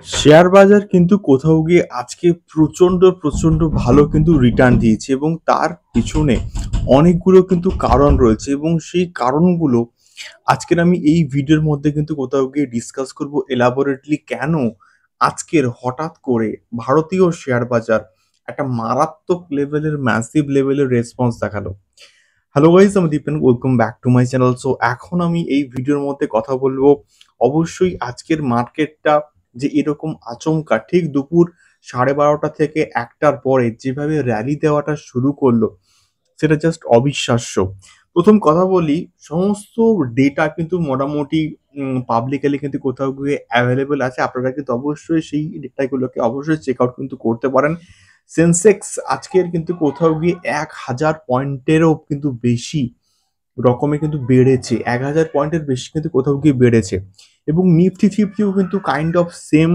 Share বাজার কিন্তু কোথাও গিয়ে আজকে প্রচন্ড ভালো কিন্তু রিটার্ন দিয়েছে এবং তার পিছনে অনেকগুলো কিন্তু কারণ রয়েছে এবং সেই কারণগুলো আজকের আমি এই ভিডিওর মধ্যে কিন্তু কোথাও গিয়ে ডিসকাস করব এলাবোরেটলি কেন আজকের হঠাৎ করে ভারতীয় শেয়ার বাজার একটা মারাত্মক লেভেলের ম্যাসিভ লেভেলের রেসপন্স দেখালো। হ্যালো গাইস, আমি Dipen, welcome back to my channel. So এখন আমি এই ভিডিওর মধ্যে কথা বলবো অবশ্যই আজকের মার্কেটটা যে এরকম আচমকা ঠিক দুপুর 12:30 থেকে 1টার পরে যেভাবে র্যালি দেওয়াটা শুরু করলো সেটা জাস্ট অবিশ্বাস্য। প্রথম কথা বলি, সমস্ত ডেটা কিন্তু মোটামুটি পাবলিকালি কিন্তু কোথাও গিয়ে অ্যাভেলেবল আছে। আপনারা কিন্তু অবশ্যই সেই ডেটাগুলোকে অবশ্যই চেক আউট কিন্তু করতে পারেন। সেনসেক্স আজকের কিন্তু কোথাও গিয়ে 1000 পয়েন্টেরও কিন্তু বেশি রকমে কিন্তু বেড়েছে। 1000 পয়েন্টের বেশি কিন্তু কোথাও গিয়ে বেড়েছে। এবং নিফটি ফিফটিও কিন্তু কাইন্ড অফ সেম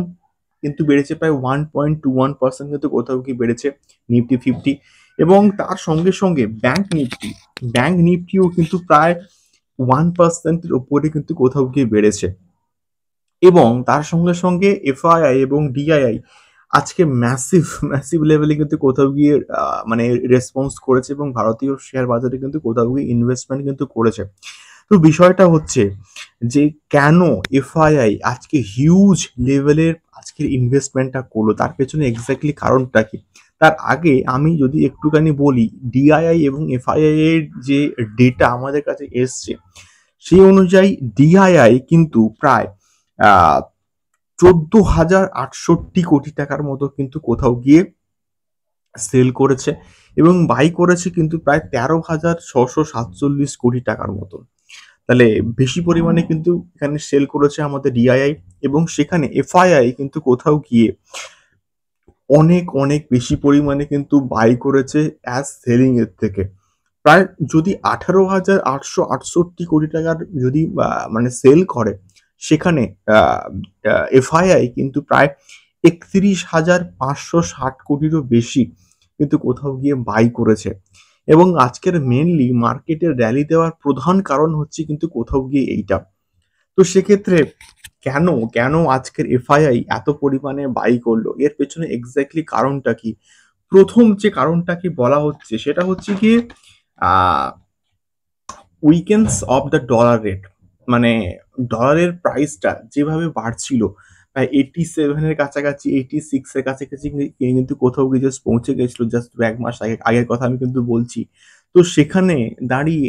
কিন্তু বেড়েছে, প্রায় 1.21% কিন্তু কোথাও গিয়ে বেড়েছে নিফটি ফিফটি। এবং তার সঙ্গে ব্যাংক নিফটিও কিন্তু প্রায় 1% এর উপরে কিন্তু কোথাও গিয়ে বেড়েছে। এবং তার সঙ্গে এফআইআই এবং ডিআইআই আজকে ম্যাসিভ লেভেলে কিন্তু কোথাও গিয়ে মানে রেসপন্স করেছে এবং ভারতীয় শেয়ার বাজারে কিন্তু কোথাও গিয়ে ইনভেস্টমেন্ট কিন্তু করেছে। তো বিষয়টা হচ্ছে যে কেন এফআইআই আজকে হিউজ লেভেলের আজকের ইনভেস্টমেন্টটা করলো, তার পেছনে এক্স্যাক্টলি কারণটা কি? তার আগে আমি যদি একটুখানি বলি, ডিআইআই এবং এফআইআই এর যে ডেটা আমাদের কাছে এসছে সেই অনুযায়ী ডিআইআই কিন্তু প্রায় 14,068 টাকার মতো কিন্তু কোথাও গিয়ে সেল করেছে এবং বাই করেছে কিন্তু প্রায় 13,647 টাকার মতো। তাহলে বেশি পরিমাণে কিন্তু এখানে সেল করেছে আমাদের ডিআইআই এবং সেখানে এফআইআই কিন্তু কোথাও গিয়ে অনেক বেশি পরিমাণে কিন্তু বাই করেছে অ্যাজ সেলিং এর থেকে। প্রায় যদি 18,868 টাকার যদি মানে সেল করে, সেখানে এফআইআই কিন্তু প্রায় 31,560 বেশি কিন্তু কোথাও গিয়ে বাই করেছে। এবং আজকের মেনলি মার্কেটের র্যালি দেওয়ার প্রধান কারণ হচ্ছে কিন্তু কোথাও গিয়ে এইটা। তো সেক্ষেত্রে কেন কেন আজকের এফআইআই এত পরিমাণে বাই করলো, এর পেছনে এক্স্যাক্টলি কারণটা কি? প্রথম যে কারণটাকে বলা হচ্ছে সেটা হচ্ছে গিয়ে উইকেন্স অফ দ্য ডলার রেট। মানে ডলারের প্রাইসটা যেভাবে বাড়ছিল, প্রায় 87 এর কাছাকাছি, 86 এর কাছাকাছি কিন্তু কোথাও গিয়ে জাস্ট পৌঁছে গেছিল জাস্ট 1 মাস আগের কথা আমি কিন্তু বলছি। তো সেখানে দাঁড়িয়ে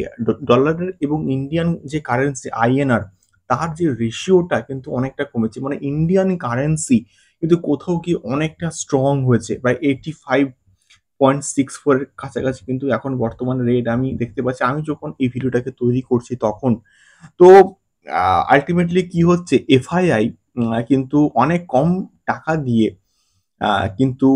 ডলারের এবং ইন্ডিয়ান যে কারেন্সি আইএনআর, তার যে রেশিওটা কিন্তু অনেকটা কমেছে। মানে ইন্ডিয়ান কারেন্সি কিন্তু কোথাও গিয়ে অনেকটা স্ট্রং হয়েছে, প্রায় 85.64 এর কাছাকাছি কিন্তু এখন বর্তমানে রেট আমি দেখতে পাচ্ছি আমি যখন এই ভিডিওটাকে তৈরি করছি তখন। তো আল্টিমেটলি কি হচ্ছে, এফআইআই কিন্তু অনেক কম টাকা দিয়ে আ কিন্তু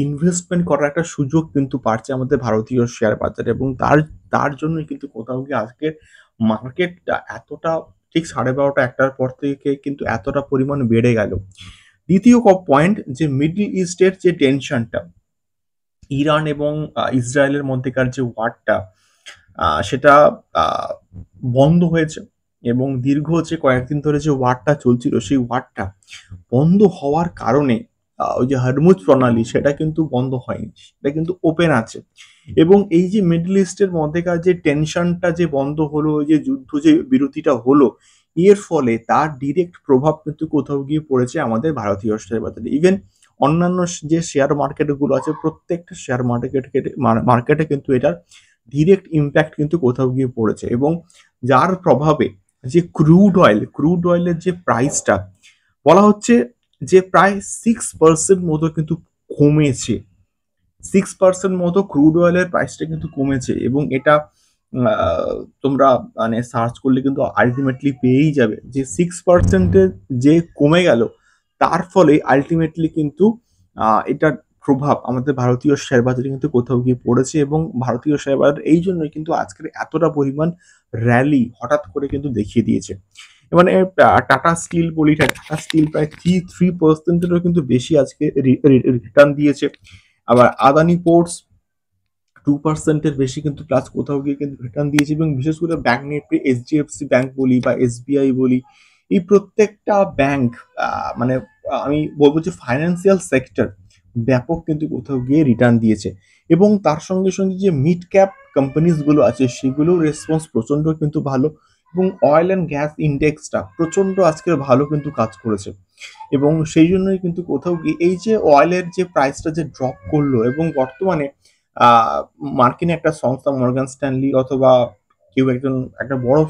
ইনভেস্টমেন্ট করার একটা সুযোগ কিন্তু পাচ্ছে আমাদের ভারতীয় শেয়ার বাজারে এবং তার তার জন্যই কিন্তু কোথাও গিয়ে আজকের মার্কেটটা এতটা ঠিক 12:30 1টার পর থেকে কিন্তু এতটা পরিমাণ বেড়ে গেল। দ্বিতীয় পয়েন্ট, যে মিডল ইস্টের যে টেনশনটা, ইরান এবং ইসরায়েলের মধ্যেকার যে ওয়ারটা সেটা আ বন্ধ হয়েছে এবং দীর্ঘ যে কয়েকদিন ধরে যে ওয়ারটা চলছিল সেই ওয়ারটা বন্ধ হওয়ার কারণে ওই যে হরমুজ প্রণালী সেটা কিন্তু বন্ধ হয়নি। সেটা কিন্তু ওপেন আছে। এবং এই যে মিডল ইস্টের মধ্যেকার যে টেনশনটা যে বন্ধ হলো, ওই যে যুদ্ধ যে বিরতিটা হলো, এর ফলে তার ডিরেক্ট প্রভাব কিন্তু কোথাও গিয়ে পড়েছে আমাদের ভারতীয় শেয়ার বাজারে। ইভেন অন্যান্য যে শেয়ার মার্কেট গুলো আছে প্রত্যেকটা শেয়ার মার্কেটে কিন্তু এটার ডিরেক্ট ইমপ্যাক্ট কিন্তু কোথাও গিয়ে পড়েছে এবং যার প্রভাবে যে ক্রুড অয়েলের যে প্রাইসটা বলা হচ্ছে যে প্রায় 6% মতো কিন্তু কমেছে। 6% মতো ক্রুড অয়েলের প্রাইসটা কিন্তু কমেছে এবং এটা তোমরা মানে সার্চ করলে কিন্তু আল্টিমেটলি পেয়েই যাবে যে 6% এর যে কমে গেল, তার ফলে আল্টিমেটলি কিন্তু এটার প্রভাব আমাদের ভারতীয় শেয়ার বাজারে কিন্তু কোথাও গিয়ে পড়েছে এবং ভারতীয় শেয়ার বাজার এই জন্যই কিন্তু আজকের এতটা পরিমাণ র‍্যালি হঠাৎ করে কিন্তু দেখিয়ে দিয়েছে। মানে টাটা স্টিল বলি, টাটা স্টিল প্রায় 3% এরও কিন্তু বেশি আজকে রিটার্ন দিয়েছে। আবার আদানি পোর্টস 2% এর বেশি কিন্তু প্লাস কোথাও গিয়ে কিন্তু রিটার্ন দিয়েছে এবং বিশেষ করে ব্যাংক নিফটি, এইচডিএফসি ব্যাংক বলি বা এসবিআই বলি, এই প্রত্যেকটা ব্যাংক মানে আমি বলবো যে ফাইন্যান্সিয়াল সেক্টর ব্যাপক কিন্তু কোথাও গিয়ে রিটার্ন দিয়েছে, এবং তার সঙ্গে সঙ্গে যে মিড ক্যাপ কোম্পানিজগুলো আছে সেগুলোর রেসপন্স প্রচণ্ড কিন্তু ভালো, এবং অয়েল অ্যান্ড গ্যাস ইন্ডেক্সটা প্রচণ্ড আজকে ভালো কিন্তু কাজ করেছে। এবং সেই জন্যই কিন্তু কোথাও গিয়ে এই যে অয়েলের যে প্রাইসটা যে ড্রপ করলো, এবং বর্তমানে মার্কিন একটা সংস্থা মর্গান স্ট্যানলি অথবা কেউ একজন একটা বড়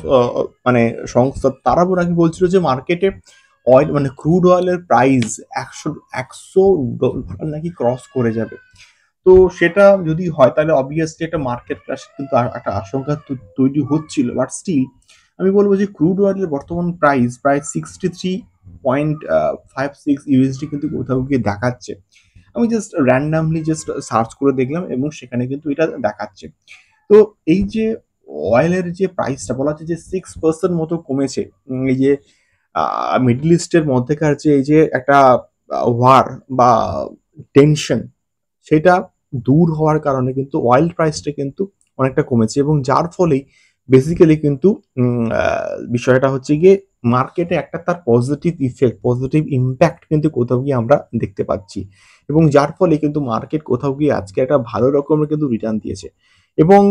মানে সংস্থা, তারা নাকি বলছিল যে মার্কেটে অয়েল মানে ক্রুড অয়েলের প্রাইস $100 নাকি ক্রস করে যাবে। তো সেটা যদি হয় তাহলে অবভিয়াসলি একটা মার্কেট ক্র্যাশ কিন্তু একটা আশঙ্কা তৈরি হচ্ছিল, বাট স্টিল আমি বলবো যে ক্রুড অয়েলের বর্তমান প্রাইস প্রায় 63.56 ইউএসডি কিন্তু কোথাও গিয়ে দেখাচ্ছে। আমি জাস্ট র্যান্ডামলি জাস্ট সার্চ করে দেখলাম এবং সেখানে কিন্তু এটা দেখাচ্ছে। তো এই যে অয়েলের যে প্রাইসটা বলা হচ্ছে যে 6% মতো কমেছে, এই যে মিডল ইস্টের মধ্যেকার যে এই যে একটা ওয়ার বা টেনশন, সেটা দূর হওয়ার কারণে কিন্তু অয়েল প্রাইসটা কিন্তু অনেকটা কমেছে, এবং যার ফলেই বেসিক্যালি কিন্তু বিষয়টা হচ্ছে গিয়ে মার্কেটে একটা তার পজিটিভ ইফেক্ট, পজিটিভ ইম্প্যাক্ট কিন্তু কোথাও গিয়ে আমরা দেখতে পাচ্ছি, এবং যার ফলে কিন্তু মার্কেট কোথাও গিয়ে আজকে একটা ভালো রকমের কিন্তু রিটার্ন দিয়েছে। এবং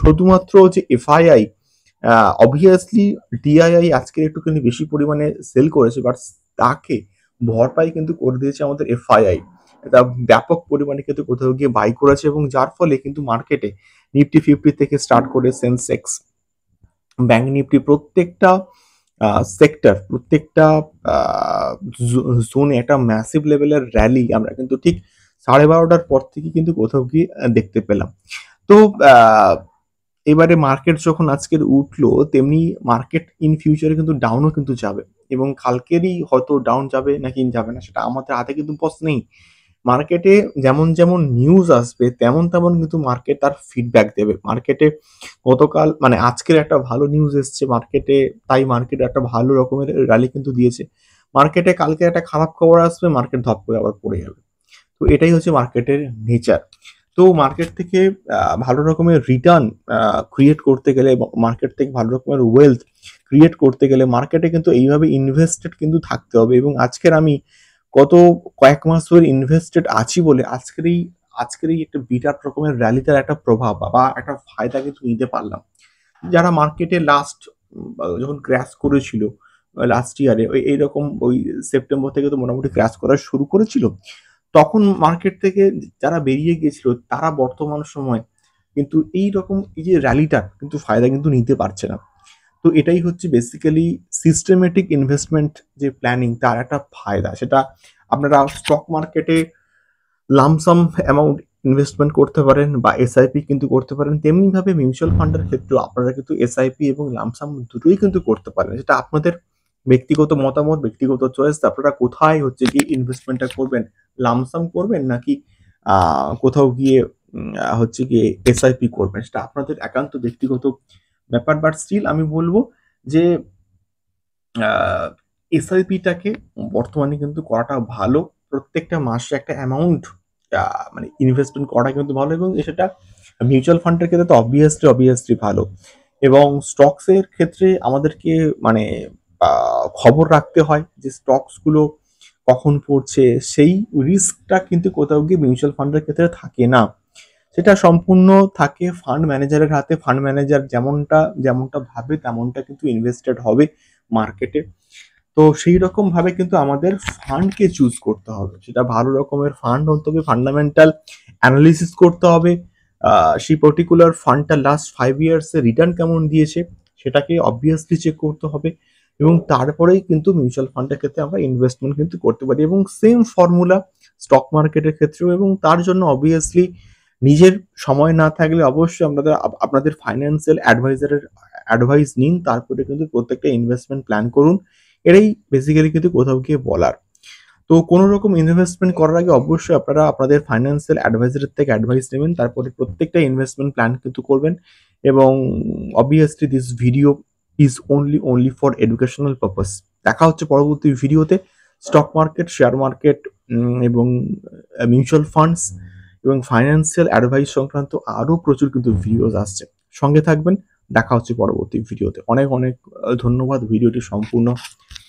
শুধুমাত্র যে এফআইআই, অবভিয়াসলি ডিআইআই আজকে একটুখানি বেশি পরিমাণে সেল করেছে, বাট তাকে ভরপাই কিন্তু করে দিয়েছে আমাদের এফআইআই। এটা ব্যাপক পরিমাণে কিন্তু কোথাও গিয়ে বাই করেছে, এবং যার ফলে কিন্তু মার্কেটে নিফটি ফিফটি থেকে স্টার্ট করে সেন্সেক্স, ব্যাংক নিফটি, প্রত্যেকটা সেক্টর, প্রত্যেকটা জোনে একটা ম্যাসিভ লেভেলের র্যালি আমরা কিন্তু ঠিক 12:30টার পর থেকে কিন্তু কোথাও গিয়ে দেখতে পেলাম। তো এবারে মার্কেট যখন আজকের উঠলো, তেমনি মার্কেট ইন ফিউচারে কিন্তু ডাউনও কিন্তু যাবে, এবং কালকেরই হয়তো ডাউন যাবে নাকি যাবে না সেটা আমাদের হাতে কিন্তু বস নেই। মার্কেটে যেমন যেমন নিউজ আসবে তেমন তেমন কিন্তু মার্কেট তার ফিডব্যাক দেবে। মার্কেটে গতকাল মানে আজকের একটা ভালো নিউজ এসছে মার্কেটে, তাই মার্কেট একটা ভালো রকমের র্যালি কিন্তু দিয়েছে। মার্কেটে কালকে একটা খারাপ খবর আসবে, মার্কেট ধপ করে আবার পড়ে যাবে। তো এটাই হচ্ছে মার্কেটের নেচার। তো মার্কেট থেকে ভালো রকমের রিটার্ন ক্রিয়েট করতে গেলে এবং মার্কেট থেকে ভালো রকমের ওয়েলথ ক্রিয়েট করতে গেলে মার্কেটে কিন্তু এইভাবে ইনভেস্টেড কিন্তু থাকতে হবে, এবং আজকের আমি গত কয়েক মাস ধরে ইনভেস্টেড আছি বলে আজকের এই একটা বিরাট রকমের র্যালিটার একটা প্রভাব বা একটা ফায়দা কিন্তু নিতে পারলাম। যারা মার্কেটে লাস্ট যখন ক্র্যাশ করেছিল লাস্ট ইয়ারে এইরকম ওই সেপ্টেম্বর থেকে তো মোটামুটি ক্র্যাশ করা শুরু করেছিল, তখন মার্কেট থেকে যারা বেরিয়ে গিয়েছিল তারা বর্তমান সময় কিন্তু এইরকম এই যে র্যালিটার কিন্তু ফায়দা কিন্তু নিতে পারছে না। তো এটাই হচ্ছে বেসিক্যালি সিস্টেমেটিক ইনভেস্টমেন্ট যে প্ল্যানিং তার একটা ফায়দা। সেটা আপনারা স্টক মার্কেটে লামসাম অ্যামাউন্ট ইনভেস্টমেন্ট করতে পারেন বা এসআইপি কিন্তু করতে পারেন, তেমনিভাবে মিউচুয়াল ফান্ডের ক্ষেত্রেও আপনারা কিন্তু এসআইপি এবং লামসাম দুটোই কিন্তু করতে পারেন। সেটা আপনাদের ব্যক্তিগত মতামত, ব্যক্তিগত চয়েস। আপনারা কোথায় হচ্ছে গিয়ে ইনভেস্টমেন্টটা করবেন, লামসাম করবেন নাকি কোথাও গিয়ে হচ্ছে গিয়ে এসআইপি করবেন, সেটা আপনাদের একান্ত ব্যক্তিগত ব্যাপার। বাট স্টিল আমি বলবো যে এসআইপিটাকে বর্তমানে কিন্তু করাটা ভালো। প্রত্যেকটা মাসে একটা অ্যামাউন্ট মানে ইনভেস্টমেন্ট করা কিন্তু ভালো, এবং সেটা মিউচুয়াল ফান্ডের ক্ষেত্রে তো অবভিয়াসলি ভালো, এবং স্টকসের ক্ষেত্রে আমাদেরকে মানে খবর রাখতে হয় যে স্টকসগুলো কখন পড়ছে, সেই রিস্কটা কিন্তু কোথাও গিয়ে মিউচুয়াল ফান্ডের ক্ষেত্রে থাকে না। সেটা সম্পূর্ণ থাকে ফান্ড ম্যানেজারের হাতে। ফান্ড ম্যানেজার যেমনটা ভাবে তেমনটা কিন্তু ইনভেস্টেড হবে মার্কেটে। তো সেই রকম ভাবে কিন্তু আমাদের ফান্ডকে চুজ করতে হবে, সেটা ভালো রকমের ফান্ড হতে হবে, ফান্ডামেন্টাল অ্যানালিসিস করতে হবে, সেই পার্টিকুলার ফান্ডটা লাস্ট 5 ইয়ার্স এ রিটার্ন কেমন দিয়েছে সেটাকে অবভিয়াসলি চেক করতে হবে, এবং তারপরেই কিন্তু মিউচুয়াল ফান্ডের ক্ষেত্রে আমরা ইনভেস্টমেন্ট কিন্তু করতে পারি, এবং সেম ফর্মুলা স্টক মার্কেটের ক্ষেত্রেও। এবং তার জন্য অবভিয়াসলি নিজের সময় না থাকলে অবশ্যই আপনাদের ফাইন্যান্সিয়াল অ্যাডভাইজারের অ্যাডভাইস নিন, তারপরে কিন্তু প্রত্যেকটা ইনভেস্টমেন্ট প্ল্যান করুন। এটাই বেসিক্যালি কিন্তু কোথাও গিয়ে বলার। তো কোনো রকম ইনভেস্টমেন্ট করার আগে অবশ্যই আপনারা আপনাদের ফাইন্যান্সিয়াল অ্যাডভাইজারের থেকে অ্যাডভাইস নেবেন, তারপরে প্রত্যেকটা ইনভেস্টমেন্ট প্ল্যান কিন্তু করবেন। এবং obviously this video is only for educational purpose. দেখা হচ্ছে পরবর্তী ভিডিওতে। স্টক মার্কেট, শেয়ার মার্কেট এবং মিউচুয়াল ফান্ডস এবং ফাইন্যান্সিয়াল অ্যাডভাইস সংক্রান্ত আরও প্রচুর কিন্তু ভিডিওস আসছে, সঙ্গে থাকবেন। দেখা হচ্ছে পরবর্তী ভিডিওতে। অনেক অনেক ধন্যবাদ ভিডিওটি সম্পূর্ণ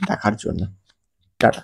দেখার জন্য। টাটা।